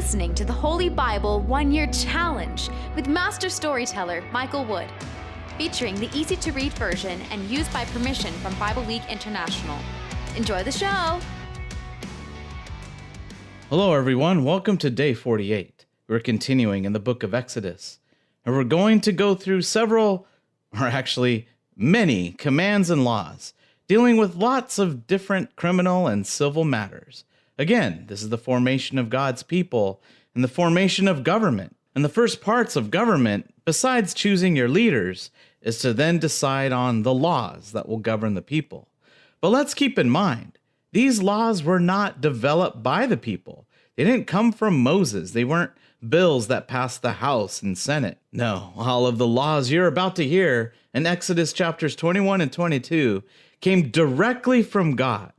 listening to the Holy Bible 1-Year Challenge with Master Storyteller Michael Wood, featuring the easy-to-read version and used by permission from Bible League International. Enjoy the show! Hello everyone, welcome to day 48. We're continuing in the book of Exodus, and we're going to go through many commands and laws, dealing with lots of different criminal and civil matters. Again, this is the formation of God's people and the formation of government. And the first parts of government, besides choosing your leaders, is to then decide on the laws that will govern the people. But let's keep in mind, these laws were not developed by the people. They didn't come from Moses. They weren't bills that passed the House and Senate. No, all of the laws you're about to hear in Exodus chapters 21 and 22 came directly from God.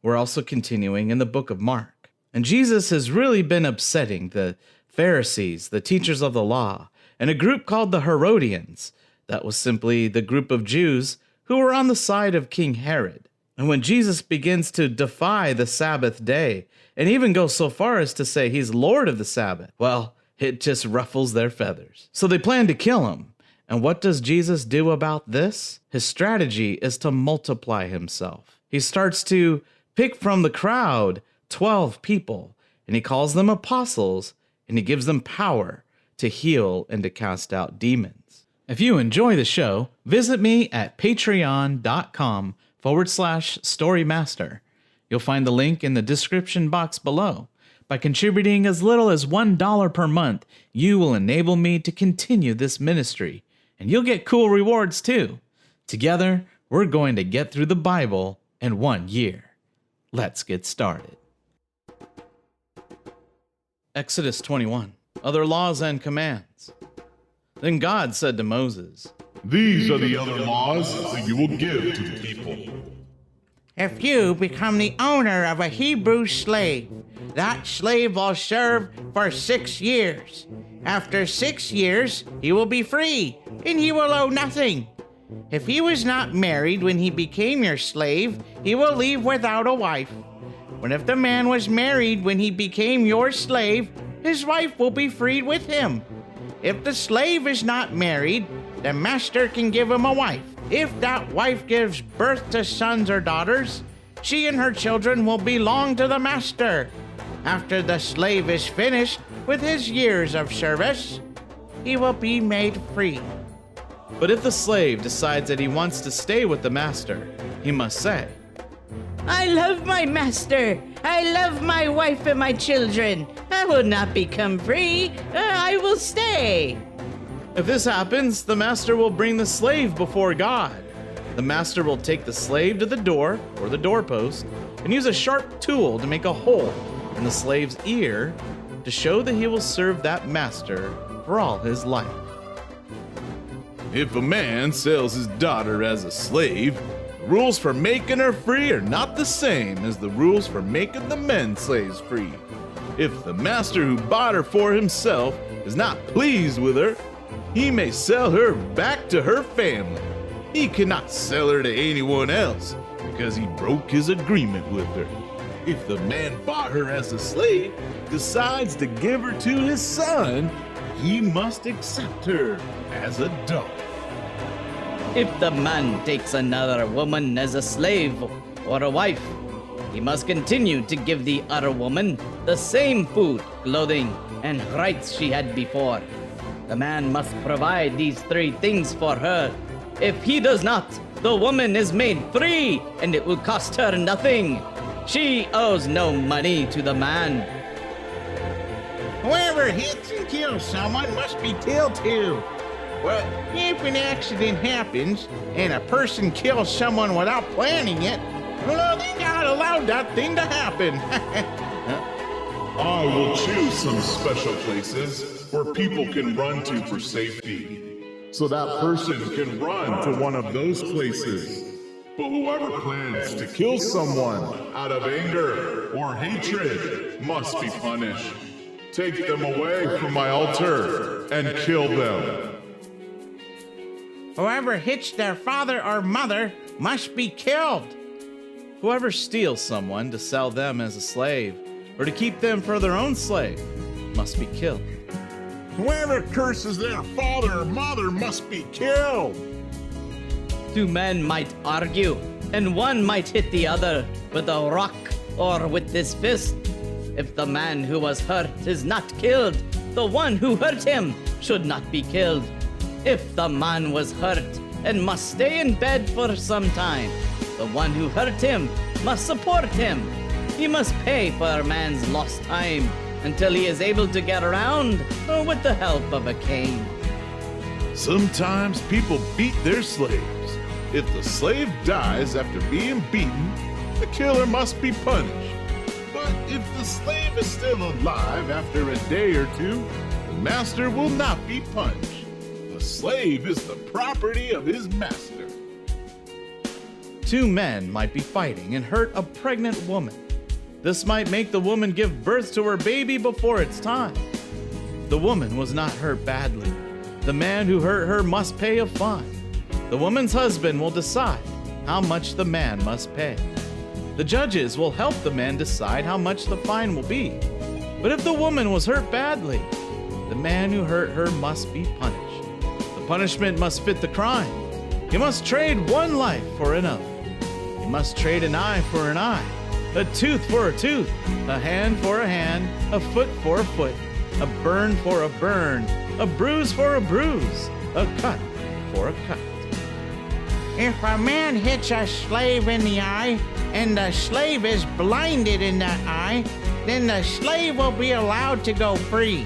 We're also continuing in the book of Mark. And Jesus has really been upsetting the Pharisees, the teachers of the law, and a group called the Herodians. That was simply the group of Jews who were on the side of King Herod. And when Jesus begins to defy the Sabbath day, and even go so far as to say he's Lord of the Sabbath, well, it just ruffles their feathers. So they plan to kill him. And what does Jesus do about this? His strategy is to multiply himself. He starts to pick from the crowd 12 people, and he calls them apostles, and he gives them power to heal and to cast out demons. If you enjoy the show, visit me at patreon.com/storymaster. You'll find the link in the description box below. By contributing as little as $1 per month, you will enable me to continue this ministry, and you'll get cool rewards too. Together, we're going to get through the Bible in 1 year. Let's get started. Exodus 21, other laws and commands. Then God said to Moses, "These are the other laws that you will give to the people. If you become the owner of a Hebrew slave, that slave will serve for 6 years. After 6 years, he will be free, and he will owe nothing. If he was not married when he became your slave, he will leave without a wife. But if the man was married when he became your slave, his wife will be freed with him. If the slave is not married, the master can give him a wife. If that wife gives birth to sons or daughters, she and her children will belong to the master. After the slave is finished with his years of service, he will be made free." But if the slave decides that he wants to stay with the master, he must say, "I love my master. I love my wife and my children. I will not become free. I will stay." If this happens, the master will bring the slave before God. The master will take the slave to the door or the doorpost and use a sharp tool to make a hole in the slave's ear to show that he will serve that master for all his life. If a man sells his daughter as a slave, the rules for making her free are not the same as the rules for making the men slaves free. If the master who bought her for himself is not pleased with her, he may sell her back to her family. He cannot sell her to anyone else because he broke his agreement with her. If the man bought her as a slave decides to give her to his son, he must accept her as a daughter. If the man takes another woman as a slave or a wife, he must continue to give the other woman the same food, clothing, and rights she had before. The man must provide these 3 things for her. If he does not, the woman is made free, and it will cost her nothing. She owes no money to the man. Whoever hits and kills someone must be killed too. But if an accident happens and a person kills someone without planning it, well, they not allowed that thing to happen. I will choose some special places where people can run to for safety, so that person can run to one of those places. But whoever plans to kill someone out of anger or hatred must be punished. Take them away from my altar and kill them. Whoever hits their father or mother must be killed. Whoever steals someone to sell them as a slave or to keep them for their own slave must be killed. Whoever curses their father or mother must be killed. Two men might argue, and one might hit the other with a rock or with his fist. If the man who was hurt is not killed, the one who hurt him should not be killed. If the man was hurt and must stay in bed for some time, the one who hurt him must support him. He must pay for a man's lost time until he is able to get around with the help of a cane. Sometimes people beat their slaves. If the slave dies after being beaten, the killer must be punished. But if the slave is still alive after a day or two, the master will not be punished. The slave is the property of his master. Two men might be fighting and hurt a pregnant woman. This might make the woman give birth to her baby before its time. The woman was not hurt badly. The man who hurt her must pay a fine. The woman's husband will decide how much the man must pay. The judges will help the man decide how much the fine will be. But if the woman was hurt badly, the man who hurt her must be punished. The punishment must fit the crime. He must trade one life for another. He must trade an eye for an eye, a tooth for a tooth, a hand for a hand, a foot for a foot, a burn for a burn, a bruise for a bruise, a cut for a cut. If a man hits a slave in the eye, and the slave is blinded in that eye, then the slave will be allowed to go free.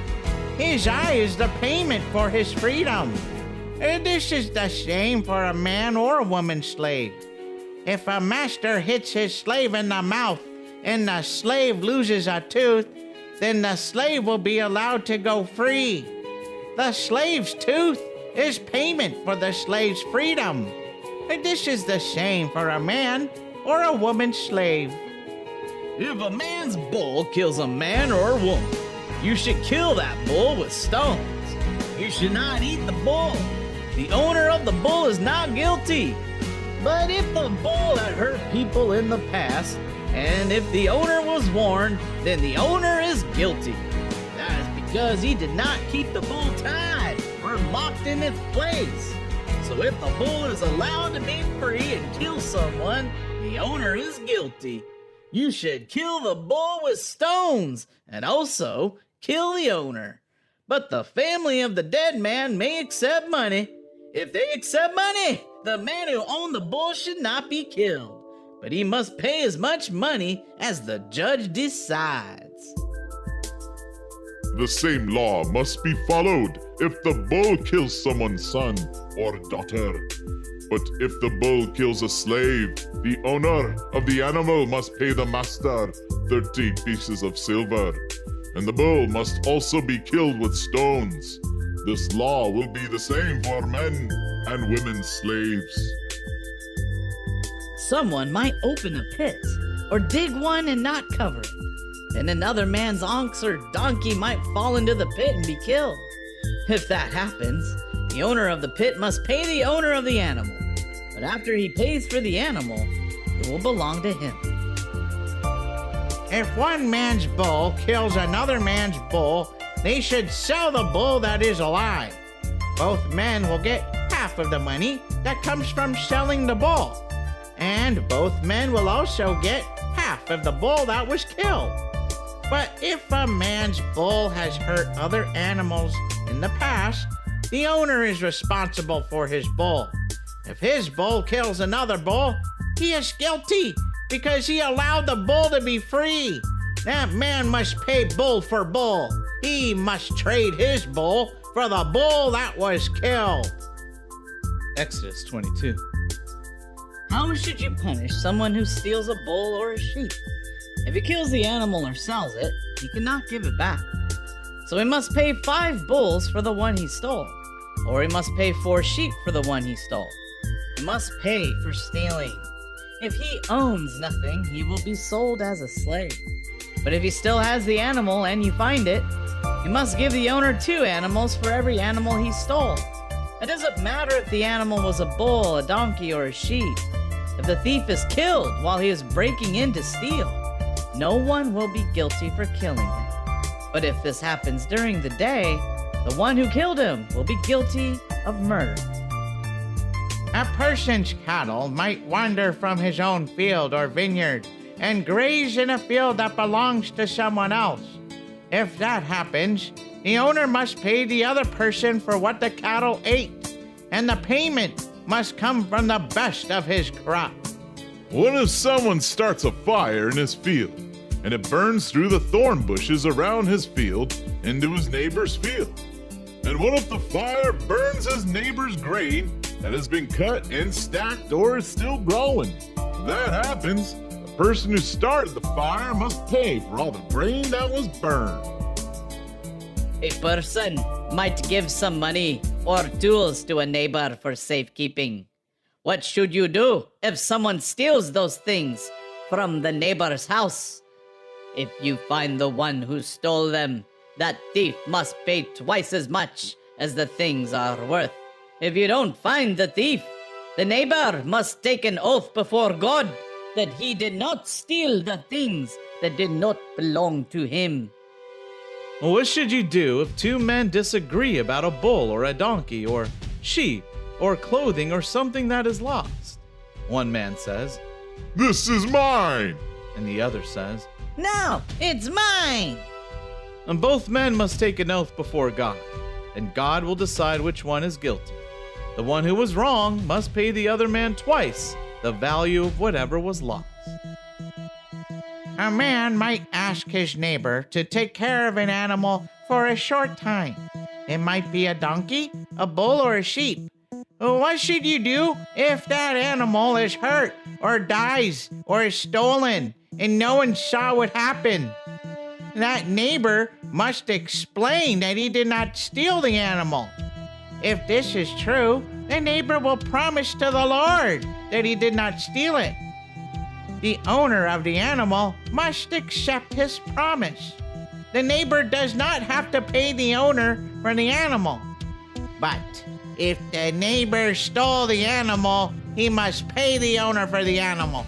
His eye is the payment for his freedom. This is the same for a man or a woman slave. If a master hits his slave in the mouth and the slave loses a tooth, then the slave will be allowed to go free. The slave's tooth is payment for the slave's freedom. This is the same for a man or a woman slave. If a man's bull kills a man or a woman, you should kill that bull with stones. You should not eat the bull. The owner of the bull is not guilty. But if the bull had hurt people in the past, and if the owner was warned, then the owner is guilty. That is because he did not keep the bull tied or locked in its place. So if the bull is allowed to be free and kill someone, the owner is guilty. You should kill the bull with stones and also kill the owner. But the family of the dead man may accept money. If they accept money, the man who owned the bull should not be killed, but he must pay as much money as the judge decides. The same law must be followed if the bull kills someone's son or daughter. But if the bull kills a slave, the owner of the animal must pay the master 30 pieces of silver, and the bull must also be killed with stones. This law will be the same for men and women slaves. Someone might open a pit or dig one and not cover it. And another man's ox or donkey might fall into the pit and be killed. If that happens, the owner of the pit must pay the owner of the animal. But after he pays for the animal, it will belong to him. If one man's bull kills another man's bull, they should sell the bull that is alive. Both men will get half of the money that comes from selling the bull. And both men will also get half of the bull that was killed. But if a man's bull has hurt other animals in the past, the owner is responsible for his bull. If his bull kills another bull, he is guilty because he allowed the bull to be free. That man must pay bull for bull. He must trade his bull for the bull that was killed. Exodus 22. How should you punish someone who steals a bull or a sheep? If he kills the animal or sells it, he cannot give it back. So he must pay 5 bulls for the one he stole, or he must pay 4 sheep for the one he stole. He must pay for stealing. If he owns nothing, he will be sold as a slave. But if he still has the animal and you find it, you must give the owner 2 animals for every animal he stole. It doesn't matter if the animal was a bull, a donkey, or a sheep. If the thief is killed while he is breaking in to steal, no one will be guilty for killing him. But if this happens during the day, the one who killed him will be guilty of murder. A person's cattle might wander from his own field or vineyard and graze in a field that belongs to someone else. If that happens, the owner must pay the other person for what the cattle ate, and the payment must come from the best of his crop. What if someone starts a fire in his field, and it burns through the thorn bushes around his field into his neighbor's field? And what if the fire burns his neighbor's grain that has been cut and stacked or is still growing? If that happens, the person who started the fire must pay for all the grain that was burned. A person might give some money or tools to a neighbor for safekeeping. What should you do if someone steals those things from the neighbor's house? If you find the one who stole them, that thief must pay twice as much as the things are worth. If you don't find the thief, the neighbor must take an oath before God that he did not steal the things that did not belong to him. Well, what should you do if two men disagree about a bull or a donkey or sheep or clothing or something that is lost? One man says, "This is mine." and the other says, No, it's mine. and both men must take an oath before God, and God will decide which one is guilty. The one who was wrong must pay the other man twice the value of whatever was lost. A man might ask his neighbor to take care of an animal for a short time. It might be a donkey, a bull, or a sheep. What should you do if that animal is hurt, or dies, or is stolen, and no one saw what happened? That neighbor must explain that he did not steal the animal. If this is true, the neighbor will promise to the Lord that he did not steal it. The owner of the animal must accept his promise. The neighbor does not have to pay the owner for the animal. But if the neighbor stole the animal, he must pay the owner for the animal.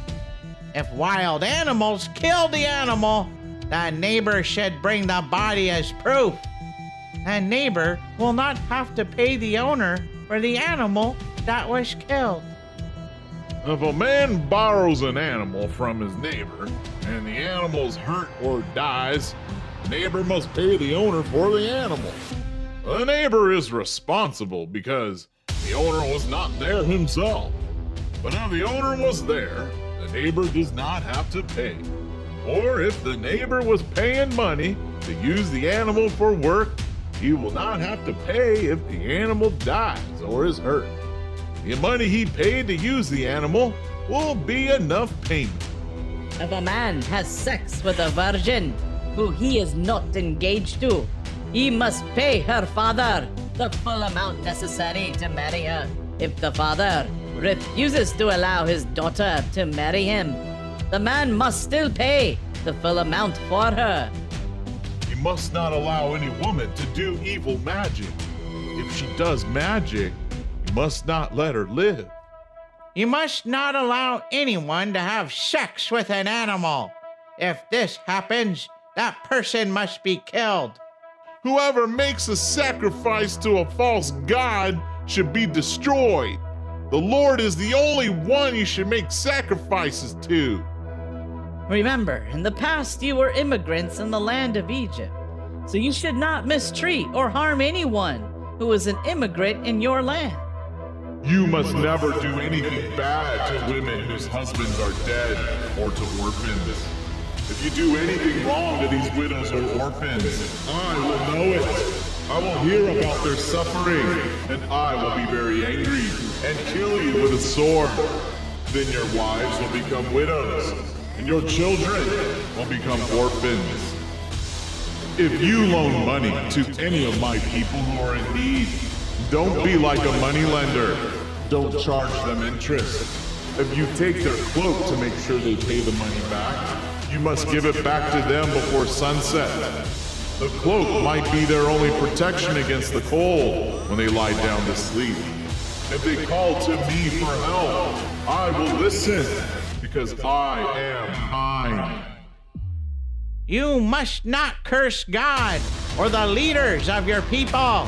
If wild animals kill the animal, the neighbor should bring the body as proof. The neighbor will not have to pay the owner for the animal that was killed. If a man borrows an animal from his neighbor and the animal's hurt or dies, the neighbor must pay the owner for the animal. The neighbor is responsible because the owner was not there himself. But if the owner was there, the neighbor does not have to pay. Or if the neighbor was paying money to use the animal for work, he will not have to pay if the animal dies or is hurt. The money he paid to use the animal will be enough payment. If a man has sex with a virgin who he is not engaged to, he must pay her father the full amount necessary to marry her. If the father refuses to allow his daughter to marry him, the man must still pay the full amount for her. You must not allow any woman to do evil magic. If she does magic, you must not let her live. You must not allow anyone to have sex with an animal. If this happens, that person must be killed. Whoever makes a sacrifice to a false god should be destroyed. The Lord is the only one you should make sacrifices to. Remember, in the past you were immigrants in the land of Egypt, so you should not mistreat or harm anyone who is an immigrant in your land. You must never do anything bad to women whose husbands are dead or to orphans. If you do anything wrong to these widows or orphans, I will know it. I will hear about their suffering, and I will be very angry and kill you with a sword. Then your wives will become widows, and your children will become orphans. If you loan money to any of my people who are in need, don't be like a moneylender. Don't charge them interest. If you take their cloak to make sure they pay the money back, you must give it back to them before sunset. The cloak might be their only protection against the cold when they lie down to sleep. If they call to me for help, I will listen, because I am kind. You must not curse God or the leaders of your people.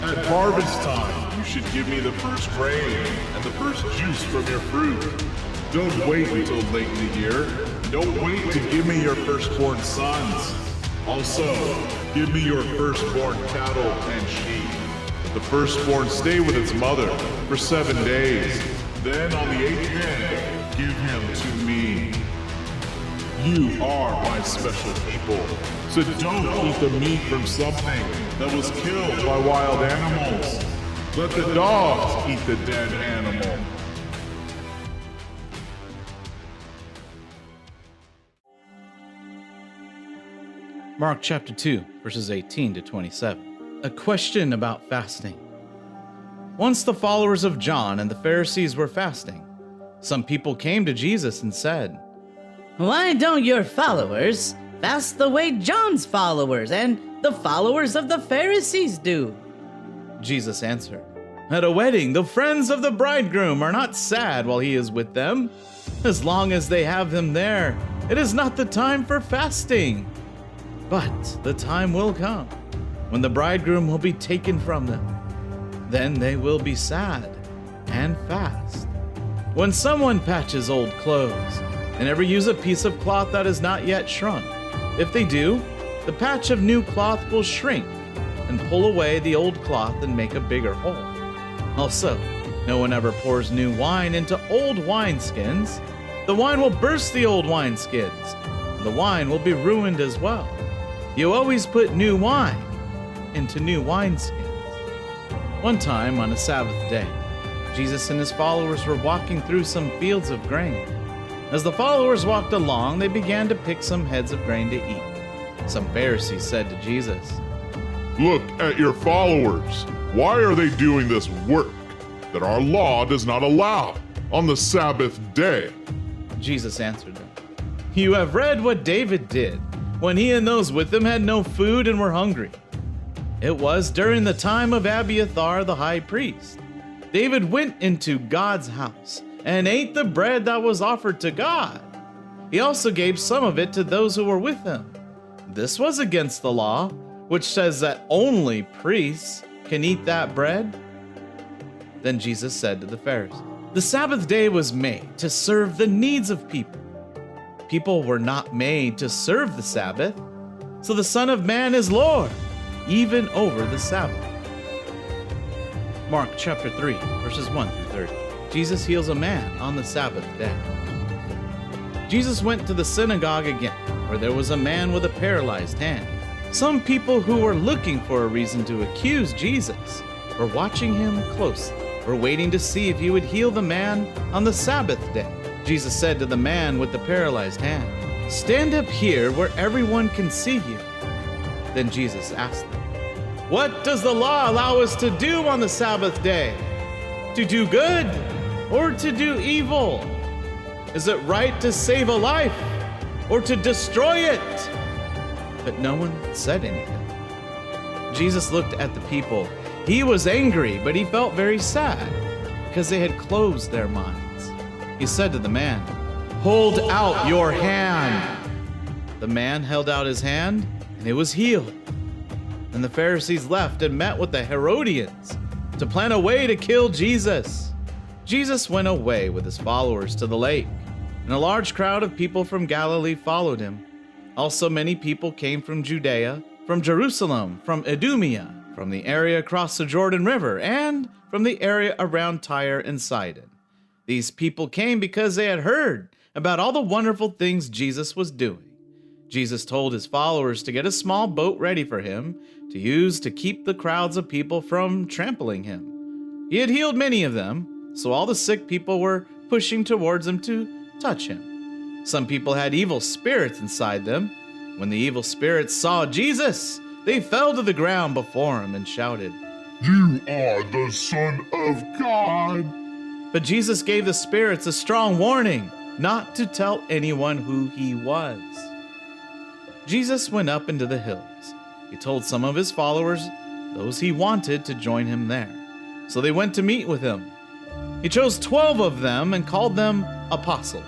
At harvest time, you should give me the first grain and the first juice from your fruit. Don't wait until late in the year. Don't wait to give me your firstborn sons. Also, give me your firstborn cattle and sheep. The firstborn stay with its mother for 7 days. Then on the 8th day, give him to me. You are my special people, so don't eat the meat from something that was killed by wild animals. Let the dogs eat the dead animal. Mark chapter 2, verses 18 to 27. A question about fasting. Once the followers of John and the Pharisees were fasting. Some people came to Jesus and said, Why don't your followers fast the way John's followers and the followers of the Pharisees do? Jesus answered, At a wedding, the friends of the bridegroom are not sad while he is with them. As long as they have him there, it is not the time for fasting. But the time will come when the bridegroom will be taken from them. Then they will be sad and fast. When someone patches old clothes, they never use a piece of cloth that is not yet shrunk. If they do, the patch of new cloth will shrink and pull away the old cloth and make a bigger hole. Also, no one ever pours new wine into old wineskins. The wine will burst the old wineskins, and the wine will be ruined as well. You always put new wine into new wineskins. One time on a Sabbath day, Jesus and his followers were walking through some fields of grain. As the followers walked along, they began to pick some heads of grain to eat. Some Pharisees said to Jesus, Look at your followers. Why are they doing this work that our law does not allow on the Sabbath day? Jesus answered them, You have read what David did when he and those with him had no food and were hungry. It was during the time of Abiathar the high priest. David went into God's house and ate the bread that was offered to God. He also gave some of it to those who were with him. This was against the law, which says that only priests can eat that bread. Then Jesus said to the Pharisees, The Sabbath day was made to serve the needs of people. People were not made to serve the Sabbath, so the Son of Man is Lord, even over the Sabbath. Mark chapter 3, verses 1 through 30. Jesus heals a man on the Sabbath day. Jesus went to the synagogue again, where there was a man with a paralyzed hand. Some people who were looking for a reason to accuse Jesus were watching him closely, were waiting to see if he would heal the man on the Sabbath day. Jesus said to the man with the paralyzed hand, Stand up here where everyone can see you. Then Jesus asked them, What does the law allow us to do on the Sabbath day? To do good or to do evil? Is it right to save a life or to destroy it? But no one said anything. Jesus looked at the people. He was angry, but he felt very sad because they had closed their minds. He said to the man, Hold out your hand. The man held out his hand, and it was healed. And the Pharisees left and met with the Herodians to plan a way to kill Jesus. Jesus went away with his followers to the lake, and a large crowd of people from Galilee followed him. Also many people came from Judea, from Jerusalem, from Idumea, from the area across the Jordan River, and from the area around Tyre and Sidon. These people came because they had heard about all the wonderful things Jesus was doing. Jesus told his followers to get a small boat ready for him to use to keep the crowds of people from trampling him. He had healed many of them, so all the sick people were pushing towards him to touch him. Some people had evil spirits inside them. When the evil spirits saw Jesus, they fell to the ground before him and shouted, You are the Son of God. But Jesus gave the spirits a strong warning not to tell anyone who he was. Jesus went up into the hills. He told some of his followers, those he wanted, to join him there. So they went to meet with him. He chose 12 of them and called them apostles.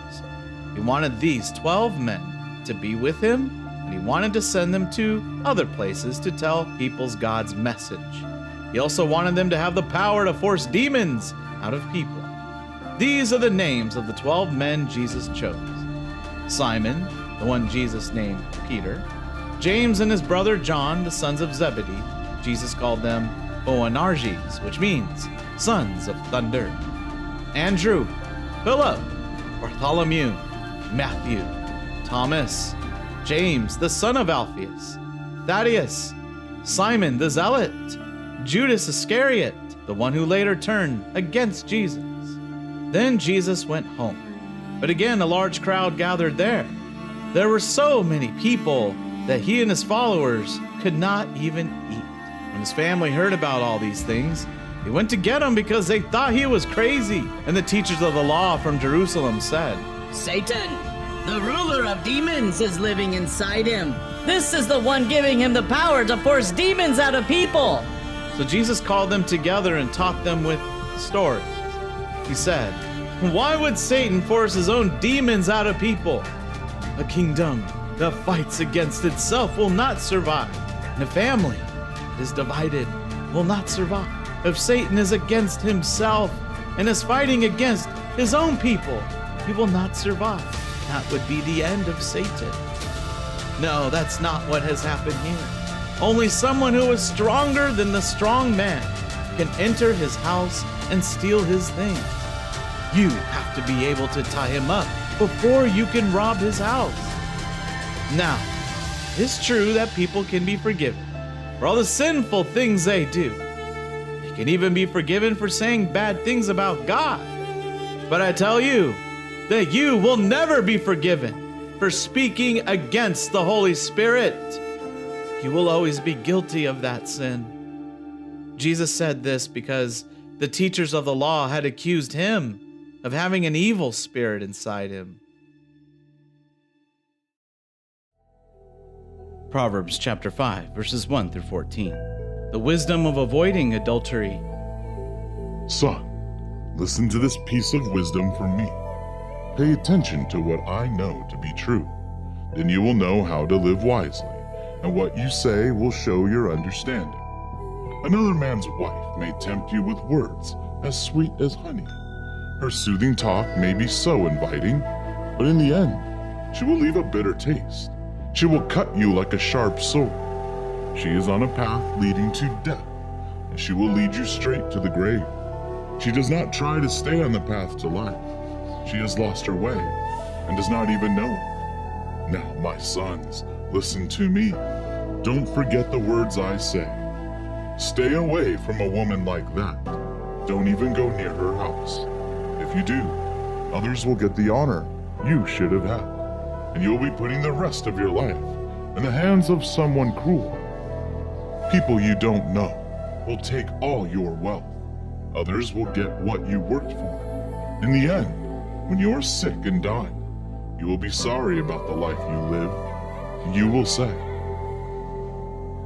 He wanted these 12 men to be with him and He wanted to send them to other places to tell people's God's message. He also wanted them to have the power to force demons out of people. These are the names of the 12 men Jesus chose: Simon, the one Jesus named Peter; James and his brother John, the sons of Zebedee. Jesus called them Boanerges, which means sons of thunder; Andrew, Philip, Bartholomew, Matthew, Thomas, James, the son of Alphaeus, Thaddeus, Simon the Zealot, Judas Iscariot, the one who later turned against Jesus. Then Jesus went home. But again, a large crowd gathered there. There were so many people that he and his followers could not even eat. When his family heard about all these things, they went to get him because they thought he was crazy. And the teachers of the law from Jerusalem said, Satan, the ruler of demons, is living inside him. This is the one giving him the power to force demons out of people. So Jesus called them together and taught them with stories. He said, why would Satan force his own demons out of people? A kingdom that fights against itself will not survive. And a family that is divided will not survive. If Satan is against himself and is fighting against his own people, he will not survive. That would be the end of Satan. No, that's not what has happened here. Only someone who is stronger than the strong man can enter his house and steal his things. You have to be able to tie him up before you can rob his house. Now, it's true that people can be forgiven for all the sinful things they do. They can even be forgiven for saying bad things about God. But I tell you that you will never be forgiven for speaking against the Holy Spirit. You will always be guilty of that sin. Jesus said this because the teachers of the law had accused him of having an evil spirit inside him. Proverbs chapter 5, verses 1 through 14. The wisdom of avoiding adultery. Son, listen to this piece of wisdom from me. Pay attention to what I know to be true. Then you will know how to live wisely, and what you say will show your understanding. Another man's wife may tempt you with words as sweet as honey. Her soothing talk may be so inviting, but in the end, she will leave a bitter taste. She will cut you like a sharp sword. She is on a path leading to death, and she will lead you straight to the grave. She does not try to stay on the path to life. She has lost her way and does not even know it. Now, my sons, listen to me. Don't forget the words I say. Stay away from a woman like that. Don't even go near her house. If you do, others will get the honor you should have had, and you'll be putting the rest of your life in the hands of someone cruel. People you don't know will take all your wealth. Others will get what you worked for. In the end, when you're sick and dying, you will be sorry about the life you lived. You will say,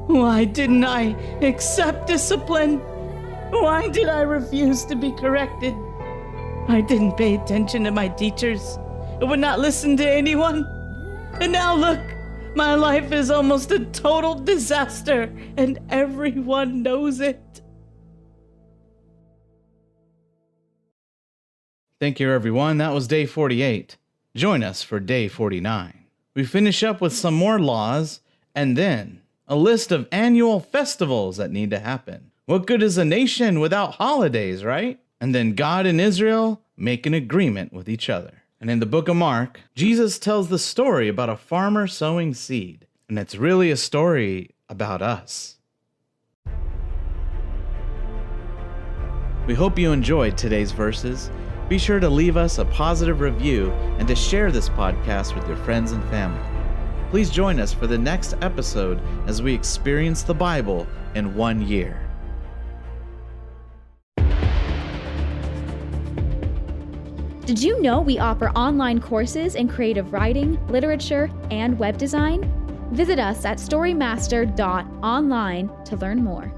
Why didn't I accept discipline? Why did I refuse to be corrected? I didn't pay attention to my teachers. I would not listen to anyone. And now look, my life is almost a total disaster, and everyone knows it. Thank you, everyone. That was day 48. Join us for day 49. We finish up with some more laws, and then a list of annual festivals that need to happen. What good is a nation without holidays, right? And then God and Israel make an agreement with each other. And in the book of Mark, Jesus tells the story about a farmer sowing seed. And it's really a story about us. We hope you enjoyed today's verses. Be sure to leave us a positive review and to share this podcast with your friends and family. Please join us for the next episode as we experience the Bible in 1 year. Did you know we offer online courses in creative writing, literature, and web design? Visit us at storymaster.online to learn more.